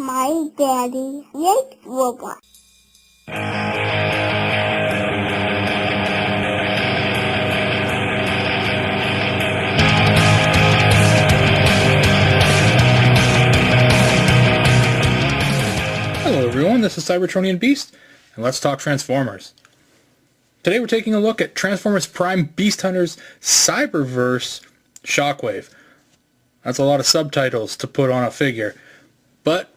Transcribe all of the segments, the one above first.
My daddy hates robots. Hello everyone, this is Cybertronian Beast, and let's talk Transformers. Today we're taking a look at Transformers Prime Beast Hunters Cyberverse Shockwave. That's a lot of subtitles to put on a figure, but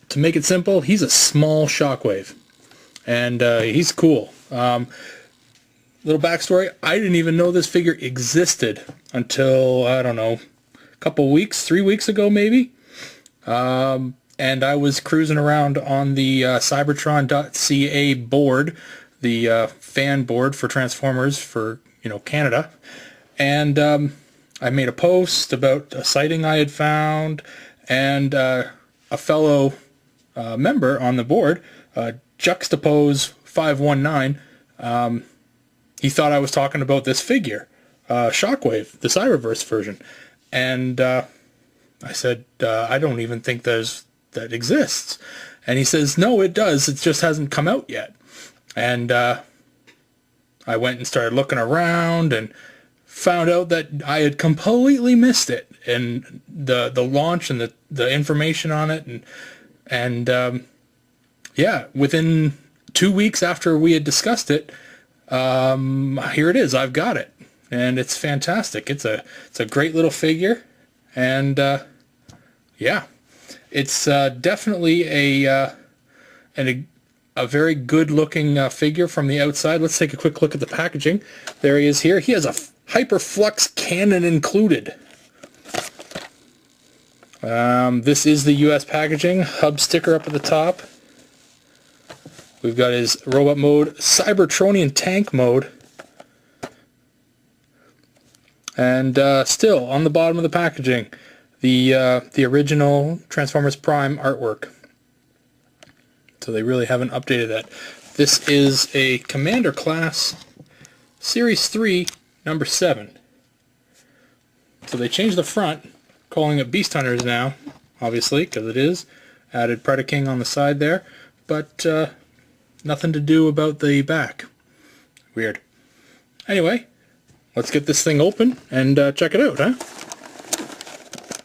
to make it simple, he's a small Shockwave, and he's cool. Little backstory, I didn't even know this figure existed until, I don't know, a couple weeks, 3 weeks ago maybe. And I was cruising around on the Cybertron.ca board, the fan board for Transformers for, Canada. And I made a post about a sighting I had found, and a fellow member on the board, Juxtapose 519, he thought I was talking about this figure, Shockwave, the Cyberverse version. And I said, I don't even think that exists. And he says, no, it does. It just hasn't come out yet. And I went and started looking around and found out that I had completely missed it, and the launch and the information on it, and yeah, within 2 weeks after we had discussed it, here it is. I've got it, and it's fantastic. It's a great little figure, and yeah, it's definitely a very good looking figure from the outside. Let's take a quick look at the packaging. There he is here. He has a Hyperflux cannon included. This is the US packaging. Hub sticker up at the top. We've got his robot mode, Cybertronian tank mode, and still on the bottom of the packaging, the original Transformers Prime artwork. So they really haven't updated that. This is a Commander class, Series 3, number 7. So they changed the front, calling it Beast Hunters now, obviously, because it is. Added Predaking on the side there, but nothing to do about the back. Weird. Anyway, let's get this thing open and check it out, huh?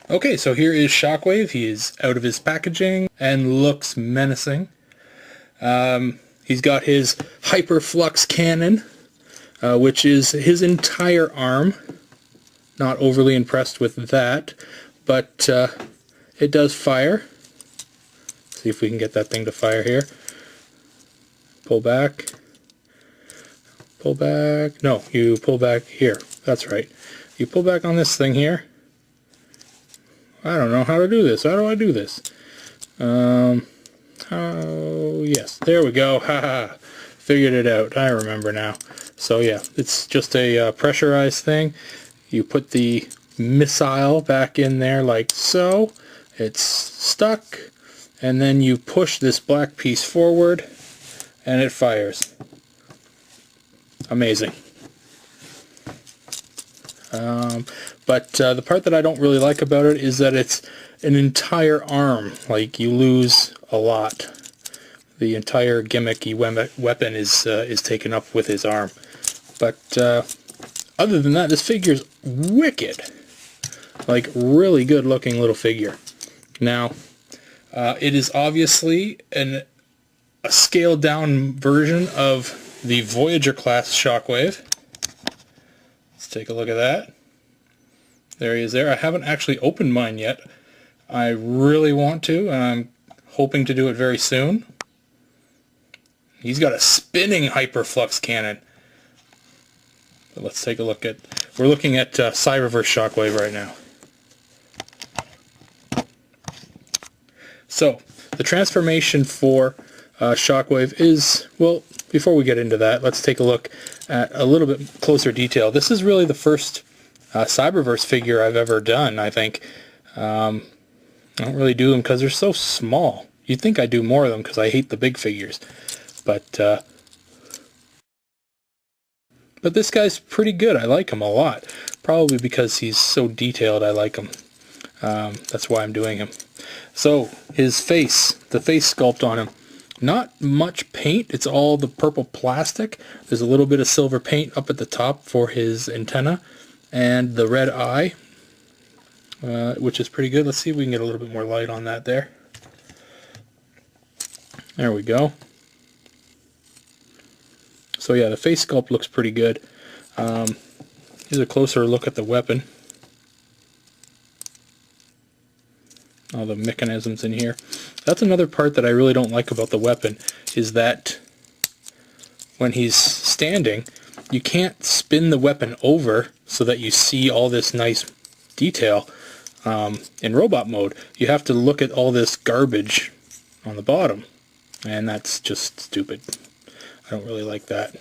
Okay, so here is Shockwave. He is out of his packaging and looks menacing. He's got his Hyperflux cannon, which is his entire arm. Not overly impressed with that, but it does fire. See if we can get that thing to fire here. Pull back. Pull back. No, you pull back here. That's right. You pull back on this thing here. I don't know how to do this. How do I do this? Oh, yes. There we go. Haha. Figured it out. I remember now. So yeah, it's just a pressurized thing. You put the missile back in there like so. It's stuck. And then you push this black piece forward and it fires. Amazing. But the part that I don't really like about it is that it's an entire arm. Like, you lose a lot. The entire gimmicky weapon is taken up with his arm. But other than that, this figure's wicked. Like, really good looking little figure. Now, it is obviously a scaled down version of the Voyager class Shockwave. Let's take a look at that. There he is there. I haven't actually opened mine yet. I really want to, and I'm hoping to do it very soon. He's got a spinning Hyperflux cannon. But let's take a look at... We're looking at Cyberverse Shockwave right now. So, the transformation for Shockwave is... Well, before we get into that, let's take a look at a little bit closer detail. This is really the first Cyberverse figure I've ever done, I think. I don't really do them because they're so small. You'd think I'd do more of them because I hate the big figures. But this guy's pretty good. I like him a lot. Probably because he's so detailed, I like him. That's why I'm doing him. So his face, the face sculpt on him, not much paint. It's all the purple plastic. There's a little bit of silver paint up at the top for his antenna and the red eye, which is pretty good. Let's see if we can get a little bit more light on that there. There we go. So yeah, the face sculpt looks pretty good. Here's a closer look at the weapon. All the mechanisms in here. That's another part that I really don't like about the weapon, is that when he's standing, you can't spin the weapon over so that you see all this nice detail. In robot mode, you have to look at all this garbage on the bottom, and that's just stupid. I don't really like that.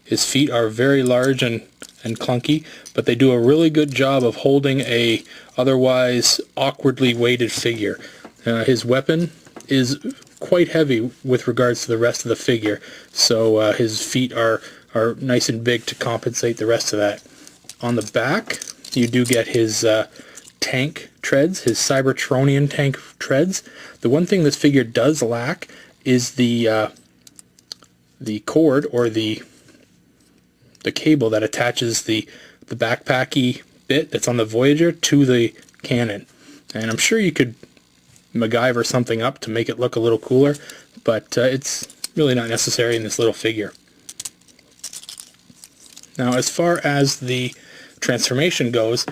His feet are very large and clunky, but they do a really good job of holding a otherwise awkwardly weighted figure. His weapon is quite heavy with regards to the rest of the figure, so his feet are nice and big to compensate the rest of that. On the back, you do get his tank treads, his Cybertronian tank treads. The one thing this figure does lack is the cord, or the cable that attaches the backpacky bit that's on the Voyager to the cannon. And I'm sure you could MacGyver something up to make it look a little cooler, but it's really not necessary in this little figure. Now, as far as the transformation goes,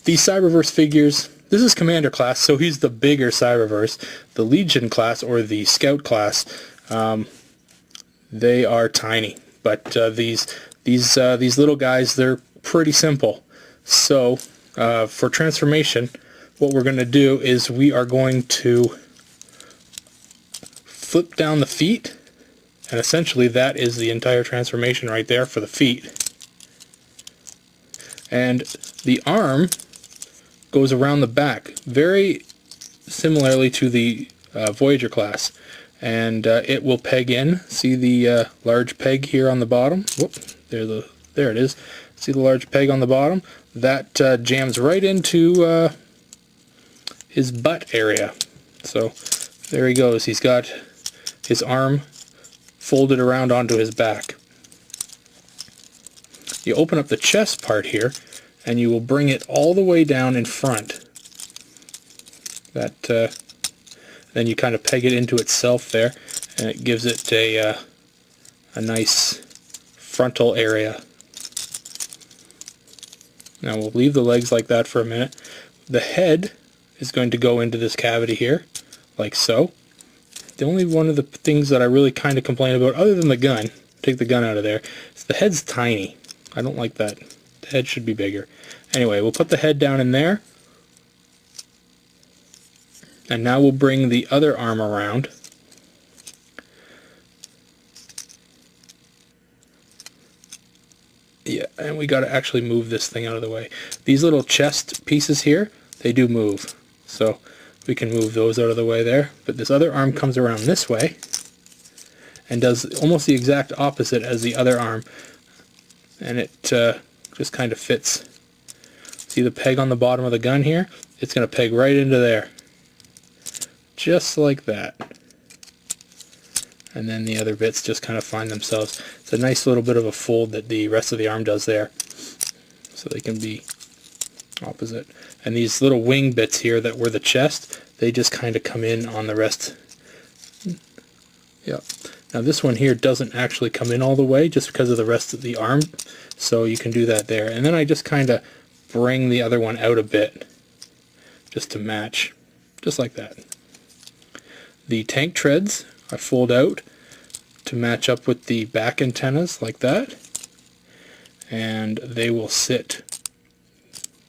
these Cyberverse figures, this is Commander class, so he's the bigger Cyberverse. The Legion class, or the Scout class, they are tiny, but these little guys, they're pretty simple. So for transformation, what we're going to do is we are going to flip down the feet, and essentially that is the entire transformation right there for the feet. And the arm goes around the back, very similarly to the Voyager class. And it will peg in. See the large peg here on the bottom? Whoop, there it is. See the large peg on the bottom? That jams right into his butt area. So there he goes. He's got his arm folded around onto his back. You open up the chest part here, and you will bring it all the way down in front. Then you kind of peg it into itself there, and it gives it a nice frontal area. Now we'll leave the legs like that for a minute. The head is going to go into this cavity here, like so. The only one of the things that I really kind of complain about, other than the gun, take the gun out of there, is the head's tiny. I don't like that. The head should be bigger. Anyway, we'll put the head down in there. And now we'll bring the other arm around. Yeah, and we got to actually move this thing out of the way. These little chest pieces here, they do move. So we can move those out of the way there. But this other arm comes around this way and does almost the exact opposite as the other arm. And it just kind of fits. See the peg on the bottom of the gun here? It's going to peg right into there. Just like that. And then the other bits just kind of find themselves. It's a nice little bit of a fold that the rest of the arm does there. So they can be opposite. And these little wing bits here that were the chest, they just kind of come in on the rest. Yep. Now this one here doesn't actually come in all the way just because of the rest of the arm. So you can do that there. And then I just kind of bring the other one out a bit just to match. Just like that. The tank treads I fold out to match up with the back antennas like that, and they will sit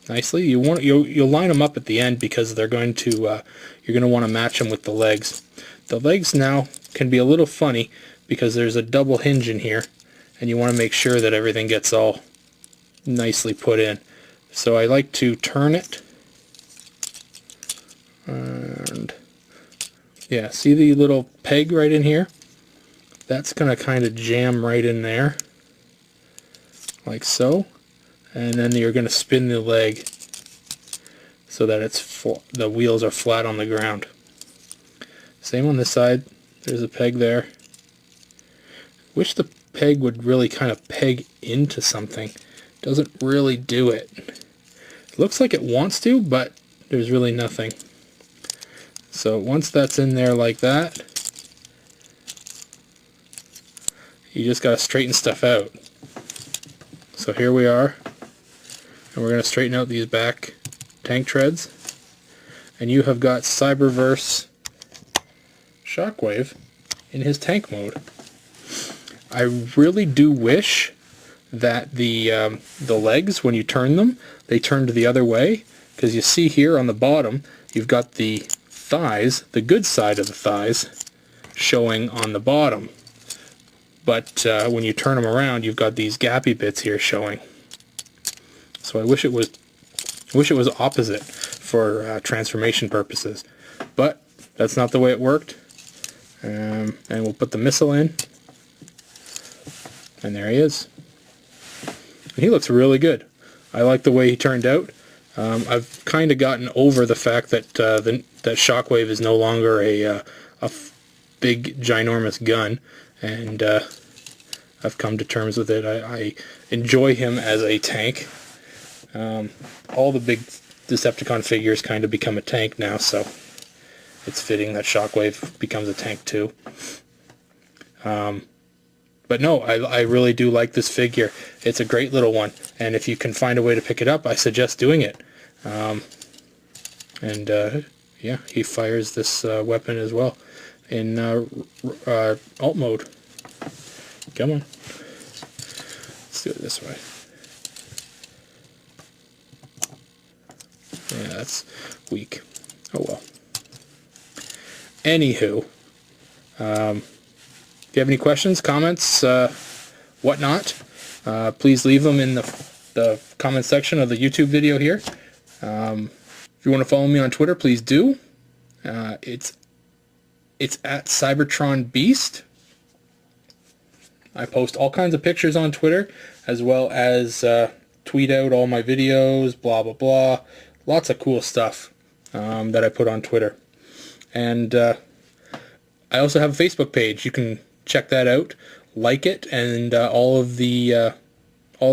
nicely. You'll line them up at the end because they're going to you're going to want to match them with the legs. The legs now can be a little funny because there's a double hinge in here, and you want to make sure that everything gets all nicely put in. So I like to turn it, and yeah, see the little peg right in here? That's going to kind of jam right in there, like so. and then you're going to spin the leg so that the wheels are flat on the ground. Same on this side. There's a peg there. Wish the peg would really kind of peg into something. Doesn't really do it. It looks like it wants to, but there's really nothing. So once that's in there like that, you just got to straighten stuff out. So here we are, and we're going to straighten out these back tank treads, and you have got Cyberverse Shockwave in his tank mode. I really do wish that the legs, when you turn them, they turn to the other way, because you see here on the bottom you've got the thighs, the good side of the thighs, showing on the bottom, but when you turn them around you've got these gappy bits here showing. So I wish it was opposite for transformation purposes, but that's not the way it worked. And we'll put the missile in, and there he is. And he looks really good. I like the way he turned out. I've kind of gotten over the fact that that Shockwave is no longer a big, ginormous gun, and I've come to terms with it. I enjoy him as a tank. All the big Decepticon figures kind of become a tank now, so it's fitting that Shockwave becomes a tank too. But no, I really do like this figure. It's a great little one, and if you can find a way to pick it up, I suggest doing it. Yeah, he fires this weapon as well in alt mode. Come on. Let's do it this way. Yeah, that's weak. Oh well. Anywho, if you have any questions, comments, whatnot, please leave them in the comment section of the YouTube video here. If you want to follow me on Twitter, please do. It's at Cybertron Beast. I post all kinds of pictures on Twitter, as well as tweet out all my videos, blah blah blah. Lots of cool stuff that I put on Twitter. And I also have a Facebook page. You can check that out, like it, and all the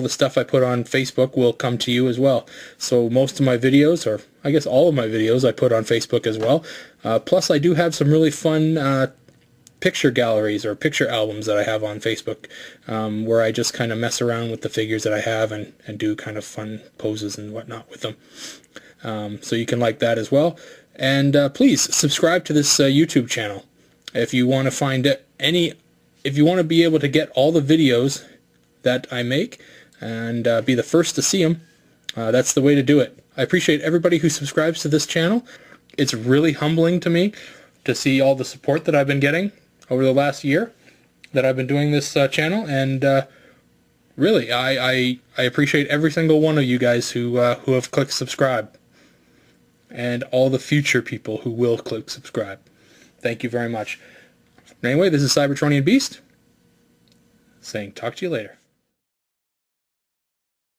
stuff I put on Facebook will come to you as well. So most of my videos, or I guess all of my videos, I put on Facebook as well. Plus I do have some really fun picture galleries or picture albums that I have on Facebook, where I just kind of mess around with the figures that I have and do kind of fun poses and whatnot with them. So you can like that as well. And please subscribe to this YouTube channel if you want to find if you want to be able to get all the videos that I make and be the first to see them. That's the way to do it. I appreciate everybody who subscribes to this channel. It's really humbling to me to see all the support that I've been getting over the last year that I've been doing this channel, and really I appreciate every single one of you guys who have clicked subscribe, and all the future people who will click subscribe. Thank you very much. Anyway, this is Cybertronian Beast saying talk to you later.